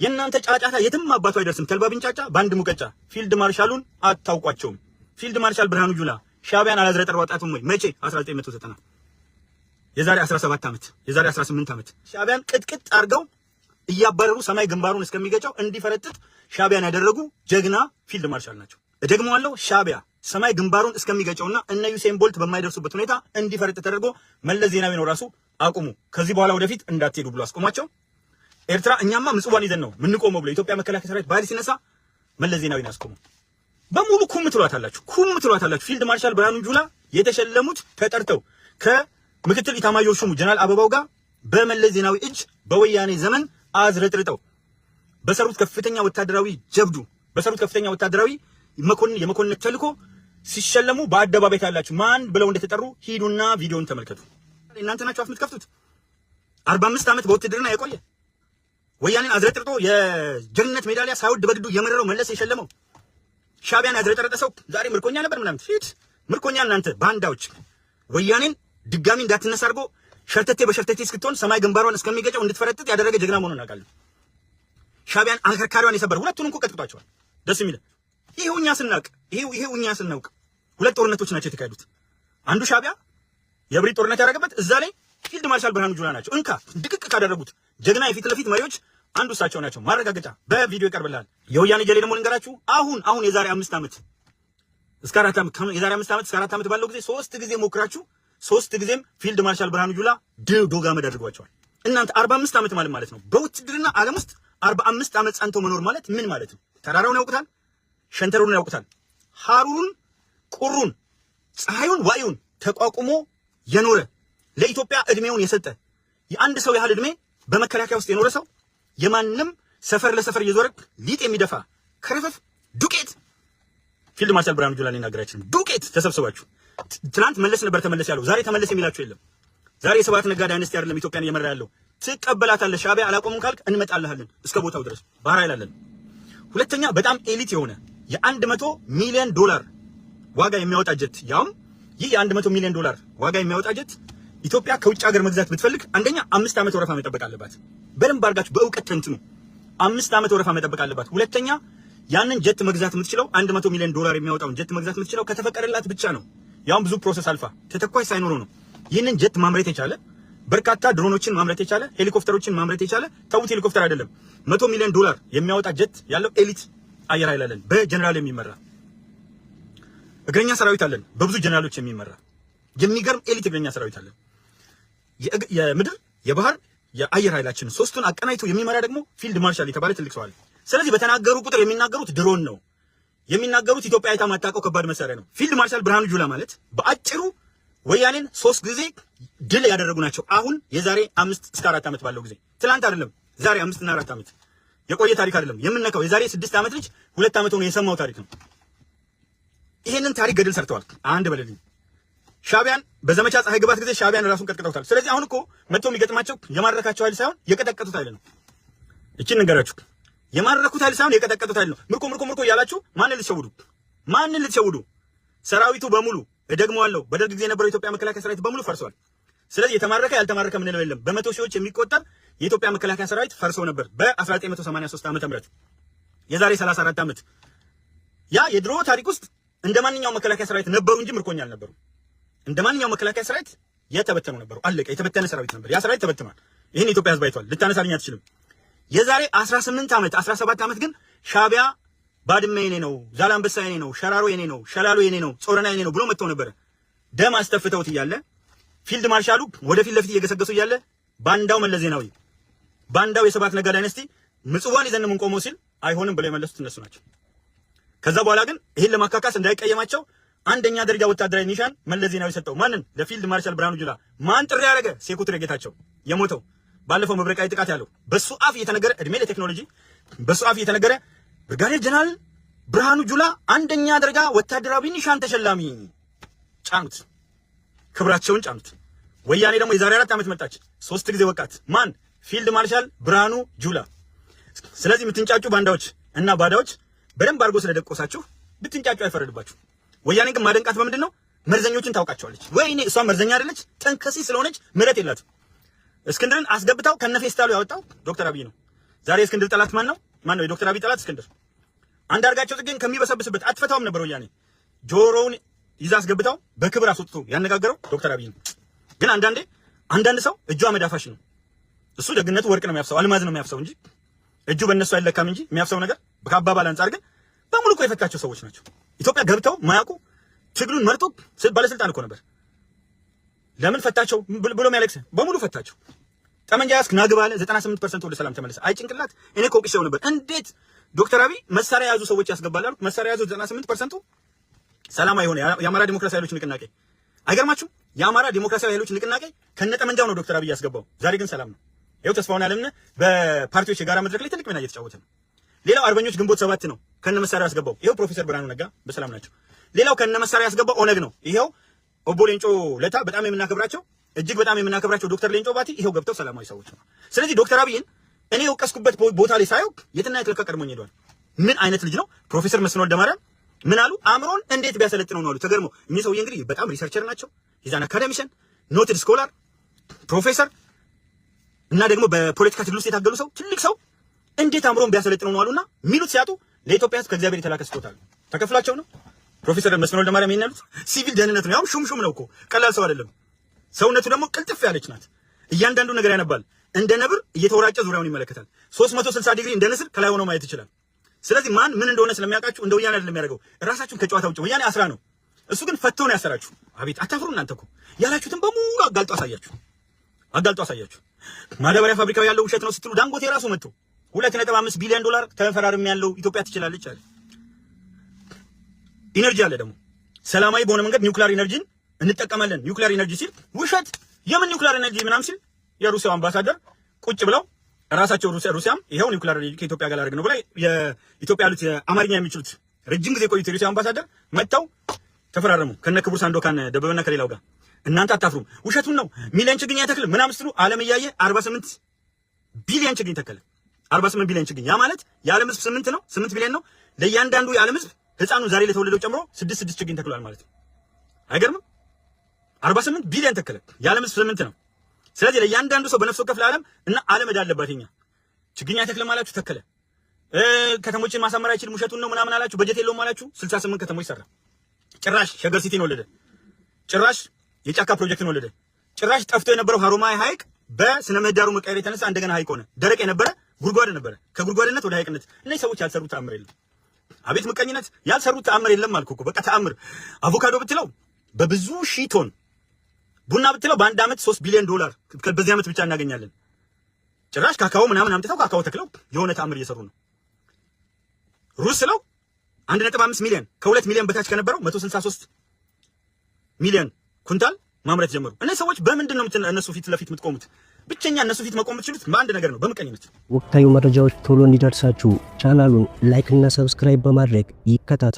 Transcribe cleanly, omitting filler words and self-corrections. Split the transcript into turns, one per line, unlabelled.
የእናንተ ጫጫታ የትም አባቱ አይደርስም። ተልባ ቢንጫጫ በአንድ ሙቀጫ። ፊልድ ማርሻሉን አታውቋቸውም። ፊልድ ማርሻል ብርሃኑ ጁላ ሻዕቢያን አላዝረጠረጠም ወይ? መቼ? 1990 የዛሬ 17 ዓመት የዛሬ 18 ዓመት ሻዕቢያን ቅጥቅጥ አድርገው እያባረሩ ሰማይ ግንባሩን እስከሚገጨው እንዲፈረጥጥ ሻዕቢያን ያደረጉ ጀግና ፊልድ ማርሻል ናቸው። እደግመዋለሁ፣ ሻዕቢያ ሰማይ ግንባሩን እስከሚገጨውና እነ ዩሴን ቦልት በማይደርሱበት ሁኔታ እንዲፈረጥጥ ተደርጎ መለስ ዜናዊ ነው ራሱ አቁሙ፣ ከዚህ በኋላ ወደፊት እንዳትሄዱ ብሎ አስቆማቸው። ኤርትራ እኛማ ምጽዋን ይዘን ነው ምንቆመው ብሎ ኢትዮጵያ መከላከያ ሰራዊት ባይል ሲነሳ መለስ ዜናዊን አስቆመው። በሙሉ ኩም ትሏታላችሁ። ፊልድ ማርሻል ብርሃኑ ጁላ የተሸለሙት ተጠርተው ከምክትል ኢታማዦር ሹሙ ጀነራል አበባው ጋር በመለስ ዜናዊ እጅ በወያኔ ዘመን አዝረጥርጠው በሰሩት ከፍተኛ ወታደራዊ ጀብዱ በሰሩት ከፍተኛ ወታደራዊ የመኮንነት ተልኮ ሲሸለሙ በአደባባይ ታላችሁ ማን ብለው እንደተጠሩ ሂዱና ቪዲዮን ተመልከቱ። እናንተ ናችሁ አፍ የምትከፍቱት። 45 ዓመት በውትድርና የቆየ ወያኔን አዝረጥርጦ የጀግንነት ሜዳሊያ ሳይወድ በግዱ የመረረው መለስ የሸለመው ሻዕቢያን ያዝረጠረጠ ሰው ዛሬ ምርኮኛ ነበር ምናምን ፊት ምርኮኛ። እናንተ ባንዳዎች ወያኔን ድጋሚ እንዳትነሳ አድርጎ ሸርተቴ በሸርተቴ እስክትሆን ሰማይ ግንባሯን እስከሚገጨው እንድትፈረጥጥ ያደረገ ጀግና መሆኑን እናውቃለን። ሻዕቢያን አከርካሪዋን የሰበር ሁለቱን እንኳን ቀጥቅጧቸዋል። ደስ የሚል ይሄው እኛ ስናውቅ ሁለት ጦርነቶች ናቸው የተካሄዱት። አንዱ ሻዕቢያ የብሪት ጦርነት ያደረገበት እዛ ላይ ፊልድ ማርሻል ብርሃኑ ጁላ ናቸው እንካ ድቅቅ ካደረጉት ጀግና የፊት ለፊት መሪዎች አንዱ እሳቸው ናቸው። ማረጋገጫ በቪዲዮ ይቀርብልሃል። የወያኔ ጀሌ ደግሞ ልንገራችሁ። አሁን የዛሬ 5 ዓመት እስከ 4 ዓመት የዛሬ 5 ዓመት እስከ 4 ዓመት ባለው ጊዜ 3 ጊዜ ሞክራችሁ 3 ጊዜም ፊልድ ማርሻል ብርሃኑ ጁላ ዶጋመድ አድርጓቸዋል። እናንተ 45 ዓመት ማለት ነው በውትድርና ዓለም ውስጥ 45 ዓመት ጸንቶ መኖር ማለት ምን ማለት ነው? ተራራውን ያውቁታል፣ ሸንተሩን ያውቁታል፣ ሐሩሩን፣ ቁሩን፣ ፀሐዩን፣ ዋዩን ተቋቁሞ የኖረ ለኢትዮጵያ እድሜውን የሰጠ የአንድ ሰው ያህል እድሜ በመከላከያ ውስጥ የኖረ ሰው የማንም ሰፈር ለሰፈር እየዞረ ሊጥ የሚደፋ ከረፈፍ ዱቄት ፊልድ ማርሻል ብርሃኑ ጁላ ሊናገር አይችልም። ዱቄት ተሰብስባችሁ ትናንት መለስ ነበር ተመለስ ያለው፣ ዛሬ ተመለስ የሚላችሁ የለም። ዛሬ የስብሐት ነጋ ዳይነስቲ አይደለም ኢትዮጵያን እየመራ ያለው። ትቀበላታለህ። ሻዕቢያ አላቆምም ካልክ እንመጣልሃለን እስከ ቦታው ድረስ ባህር ኃይል አለን። ሁለተኛ በጣም ኤሊት የሆነ የ100 ሚሊዮን ዶላር ዋጋ የሚያወጣ ጀት፣ ያውም ይህ የ100 ሚሊዮን ዶላር ዋጋ የሚያወጣ ጀት ኢትዮጵያ ከውጭ ሀገር መግዛት ብትፈልግ አንደኛ 5 ዓመት ወረፋ መጠበቅ አለባት። በደንብ አድርጋችሁ በእውቀት ተንትኑ። 5 ዓመት ወረፋ መጠበቅ አለባት። ሁለተኛ ያንን ጀት መግዛት የምትችለው 100 ሚሊዮን ዶላር የሚያወጣውን ጀት መግዛት የምትችለው ከተፈቀደላት ብቻ ነው። ያውም ብዙ ፕሮሰስ አልፋ ተተኳሽ ሳይኖረው ነው። ይህንን ጀት ማምረት የቻለ በርካታ ድሮኖችን ማምረት የቻለ ሄሊኮፕተሮችን ማምረት የቻለ ተውት፣ ሄሊኮፕተር አይደለም 100 ሚሊዮን ዶላር የሚያወጣ ጀት ያለው ኤሊት አየር ኃይል አለን። በጀነራል የሚመራ እግረኛ ሰራዊት አለን። በብዙ ጀነራሎች የሚመራ የሚገርም ኤሊት እግረኛ ሰራዊት አለን። የምድር የባህር የአየር ኃይላችን ሶስቱን አቀናይቶ የሚመራ ደግሞ ፊልድ ማርሻል የተባለ ትልቅ ሰው አለ። ስለዚህ በተናገሩ ቁጥር የሚናገሩት ድሮን ነው የሚናገሩት። ኢትዮጵያ አይታ ማታውቀው ከባድ መሳሪያ ነው። ፊልድ ማርሻል ብርሃኑ ጁላ ማለት በአጭሩ ወያኔን 3 ጊዜ ድል ያደረጉ ናቸው። አሁን የዛሬ 5 እስከ 4 ዓመት ባለው ጊዜ፣ ትላንት አይደለም፣ ዛሬ 5 እና 4 ዓመት የቆየ ታሪክ አይደለም የምንነካው። የዛሬ 6 ዓመት ልጅ 2 ዓመት ሆኖ የሰማው ታሪክ ነው። ይሄንን ታሪክ ገድል ሰርተዋል። አንድ በለልኝ። ሻዕቢያን በዘመቻ ፀሐይ ግባት ጊዜ ሻዕቢያን ራሱን ቀጥቅጠውታል። ስለዚህ አሁን እኮ መጥተው የሚገጥማቸው የማረካቸው ኃይል ሳይሆን የቀጠቀጡት ኃይል ነው። እቺን ነገራችሁ፣ የማረኩት ኃይል ሳይሆን የቀጠቀጡት ኃይል ነው። ምርኮ እያላችሁ ማንን ልትሸውዱ? ሰራዊቱ በሙሉ እደግመዋለሁ፣ በደርግ ጊዜ የነበረው የኢትዮጵያ መከላከያ ሰራዊት በሙሉ ፈርሷል። ስለዚህ የተማረከ ያልተማረከ ምንለው የለም። በመቶ ሺዎች የሚቆጠር የኢትዮጵያ መከላከያ ሰራዊት ፈርሶ ነበር በ1983 ዓመተ ምህረት የዛሬ 34 ዓመት። ያ የድሮ ታሪክ ውስጥ እንደማንኛውም መከላከያ ሰራዊት ነበሩ እንጂ ምርኮኛ አልነበሩ። እንደማንኛውም መከላከያ ሰራዊት የተበተኑ ነበሩ። አለቀ። የተበተነ ሰራዊት ነበር። ያ ሰራዊት ተበትኗል። ይሄን የኢትዮጵያ ሕዝብ አይቷል። ልታነሳልኝ አትችልም። የዛሬ 18 ዓመት 17 ዓመት ግን ሻዕቢያ ባድመ የኔ ነው፣ ዛላምበሳ የኔ ነው፣ ሸራሮ የኔ ነው፣ ሸላሎ የኔ ነው፣ ጾረና የኔ ነው ብሎ መጥተው ነበር። ደም አስተፍተውት እያለ ፊልድ ማርሻሉ ወደፊት ለፊት እየገሰገሱ እያለ ባንዳው መለስ ዜናዊ ባንዳው የስብሐት ነጋ ዳይነስቲ ምጽዋን ይዘን ምን ቆመው ሲል አይሆንም ብለው የመለሱት እነሱ ናቸው። ከዛ በኋላ ግን ይሄን ለማካካስ እንዳይቀየማቸው አንደኛ ደረጃ ወታደራዊ ኒሻን መለስ ዜናዊ ሰጠው። ማንን? ለፊልድ ማርሻል ብርሃኑ ጁላ። ማን ጥሪ ያደረገ? ሴኩትሪ ጌታቸው የሞተው ባለፈው መብረቃዊ ጥቃት ያለው በሱ አፍ እየተነገረ እድሜ ለቴክኖሎጂ በሱ አፍ እየተነገረ ብርጋዴር ጀነራል ብርሃኑ ጁላ አንደኛ ደረጃ ወታደራዊ ኒሻን ተሸላሚ ጫኑት፣ ክብራቸውን ጫኑት። ወያኔ ደግሞ የዛሬ 4 ዓመት መጣች፣ 3 ጊዜ ወቃት። ማን? ፊልድ ማርሻል ብርሃኑ ጁላ። ስለዚህ የምትንጫጩ ባንዳዎች እና ባዳዎች በደንብ አድርጎ ስለደቆሳችሁ ብትንጫጩ አይፈረድባችሁ። ወያኔ ግን ማደንቃት በምንድን ነው? መርዘኞችን ታውቃቸዋለች። ወይኔ እሷ መርዘኛ አይደለች፣ ጠንከሲ ስለሆነች ምሕረት የላትም። እስክንድርን አስገብታው ከነፌስታሉ ያወጣው ዶክተር አብይ ነው። ዛሬ እስክንድር ጠላት ማን ነው? የዶክተር አብይ ጠላት እስክንድር። አንዳርጋቸው ጽጌን ከሚበሰብስበት አትፈታውም ነበር ወያኔ። ጆሮውን ይዛ አስገብታው በክብር አስወጥቶ ያነጋገረው ዶክተር አብይ ነው። ግን አንዳንድ ሰው እጁ አመዳፋሽ ነው። እሱ ደግነቱ ወርቅ ነው የሚያፍሰው፣ አልማዝ ነው የሚያፍሰው እንጂ እጁ በእነሱ አይለካም እንጂ የሚያፍሰው ነገር በአባባል አንጻር ግን በሙሉ እኮ የፈታቸው ሰዎች ናቸው። ኢትዮጵያ ገብተው ማያውቁ ትግሉን መርጦ ባለስልጣን እኮ ነበር። ለምን ፈታቸው ብሎ የሚያለቅስ በሙሉ ፈታቸው። ጠመንጃ ያስክ ናግባ አለ 98% ወደ ሰላም ተመለሰ። አይ ጭንቅላት እኔ እኮ ቅሼው ነበር። እንዴት ዶክተር አብይ መሳሪያ ያዙ ሰዎች ያስገባላሉ? መሳሪያ ያዙ 98%ቱ ሰላማዊ የሆነ የአማራ ዲሞክራሲያዊ ኃይሎች ንቅናቄ አይገርማችሁ? የአማራ ዲሞክራሲያዊ ኃይሎች ንቅናቄ ከነጠመንጃው ነው ዶክተር አብይ ያስገባው። ዛሬ ግን ሰላም ነው። ይኸው ተስፋውን ያለምነ በፓርቲዎች የጋራ መድረክ ላይ ትልቅ ሚና እየተጫወተ ነው። ሌላው አርበኞች ግንቦት 7 ነው ከነ መሳሪያ ያስገባው። ይኸው ፕሮፌሰር ብርሃኑ ነጋ በሰላም ናቸው። ሌላው ከነ መሳሪያ ያስገባው ኦነግ ነው። ይኸው ኦቦ ሌንጮ ለታ በጣም የምናከብራቸው እጅግ በጣም የምናከብራቸው ዶክተር ሌንጮ ባቲ ይኸው ገብተው ሰላማዊ ሰዎች ነው። ስለዚህ ዶክተር አብይን እኔ የወቀስኩበት ቦታ ላይ ሳየው የትና የትለካ ቀድሞኝ ሄዷል። ምን አይነት ልጅ ነው? ፕሮፌሰር መስፍን ወልደማርያም ምን አሉ? አእምሮን እንዴት ቢያሰለጥነው ነው አሉ። ተገርሞ እኚህ ሰውዬ እንግዲህ በጣም ሪሰርቸር ናቸው። ሂዛን አካዴሚሽን ኖትድ ስኮላር ፕሮፌሰር እና ደግሞ በፖለቲካ ትግል ውስጥ የታገሉ ሰው ትልቅ ሰው እንዴት አእምሮን ቢያሰለጥነው ነው አሉና ሚሉት ሲያጡ ለኢትዮጵያ ሕዝብ ከእግዚአብሔር የተላከ ስጦታ ነው። ተከፍሏቸው ነው። ፕሮፌሰር መስፍን ወልደማርያም ይናሉት ሲቪል ደህንነት ነው። ያው ሹም ነው እኮ ቀላል ሰው አይደለም። ሰውነቱ ደግሞ ቅልጥፍ ያለች ናት። እያንዳንዱ ነገር ያነባል። እንደ ነብር እየተወራጨ ዙሪያውን ይመለከታል። 360 ዲግሪ እንደ ንስር ከላይ ሆኖ ማየት ይችላል። ስለዚህ ማን ምን እንደሆነ ስለሚያውቃችሁ እንደ ወያኔ አይደለም የሚያደርገው። ራሳችሁን ከጨዋታ ውጭ ወያኔ አስራ ነው። እሱ ግን ፈቶ ነው ያሰራችሁ። አቤት አታፍሩ እናንተ እኮ ያላችሁትን በሙሉ አጋልጦ አሳያችሁ። ማዳበሪያ ፋብሪካው ያለው ውሸት ነው ስትሉ ዳንጎቴ ራሱ መጥቶ 2.5 ቢሊዮን ዶላር ተፈራርም ያለው ኢትዮጵያ ትችላለች አለ። ኢነርጂ አለ ደግሞ ሰላማዊ በሆነ መንገድ ኒውክሊየር ኢነርጂን እንጠቀማለን። ኒውክሊየር ኢነርጂ ሲል ውሸት የምን ኒውክሊየር ኢነርጂ ምናምን ሲል የሩሲያው አምባሳደር ቁጭ ብለው ራሳቸው ሩሲያም ይሄው ኒውክሊየር ኢነርጂ ከኢትዮጵያ ጋር አድርገን ነው ብላ የኢትዮጵያ ያሉት አማርኛ የሚችሉት ረጅም ጊዜ ቆይቶ የሩሲያ አምባሳደር መጥተው ተፈራረሙ ከነ ክቡር ሳንዶካን ደበበና ከሌላው ጋር። እናንተ አታፍሩም? ውሸቱን ነው ሚሊዮን ችግኝ ያተክል ምናምን ስትሉ ዓለም እያየ 48 ቢሊዮን ችግኝ ተከለ። 48 ቢሊዮን ችግኝ ያ ማለት የዓለም ሕዝብ 8 ቢሊዮን ነው። ለእያንዳንዱ የዓለም ሕዝብ ህፃኑ ዛሬ ለተወለደው ጨምሮ 6 ችግኝ ተክሏል ማለት ነው። አይገርምም? 48 ቢሊዮን ተከለ። የዓለም ሕዝብ 8 ነው። ስለዚህ ለእያንዳንዱ ሰው በነፍስ ወከፍ ለዓለም እና ዓለም ዕዳ አለባት። እኛ ችግኝ አይተክልም አላችሁ ተከለ። ከተሞችን ማሳመር አይችልም ውሸቱን ነው ምናምን አላችሁ። በጀት የለውም አላችሁ። 68 ከተሞች ሰራ። ጭራሽ ሸገር ሲቲን ወለደ። ጭራሽ የጫካ ፕሮጀክትን ወለደ። ጭራሽ ጠፍቶ የነበረው ሀሮማያ ሐይቅ በስነ ምህዳሩ መቀየር የተነሳ እንደገና ሐይቅ ሆነ። ደረቅ የነበረ ጉድጓድ ነበረ። ከጉድጓድነት ወደ ሐይቅነት። እነዚህ ሰዎች ያልሰሩት ተአምር የለም። አቤት ምቀኝነት! ያልሰሩት ተአምር የለም አልኩ እኮ። በቃ ተአምር። አቮካዶ ብትለው በብዙ ሺህ ቶን፣ ቡና ብትለው በአንድ ዓመት 3 ቢሊዮን ዶላር በዚህ ዓመት ብቻ እናገኛለን። ጭራሽ ካካኦ ምናምን አምጥተው ካካኦ ተክለው የሆነ ተአምር እየሰሩ ነው። ሩዝ ስለው 1.5 ሚሊዮን ከ2 ሚሊዮን በታች ከነበረው 163 ሚሊዮን ኩንታል ማምረት ጀመሩ። እነዚህ ሰዎች በምንድን ነው እነሱ ፊት ለፊት የምትቆሙት? ብቸኛ እነሱ ፊት መቆም የምትችሉት በአንድ ነገር ነው፣ በምቀኝነት።
ወቅታዊ መረጃዎች ቶሎ እንዲደርሳችሁ ቻናሉን ላይክ እና ሰብስክራይብ በማድረግ ይከታተሉ።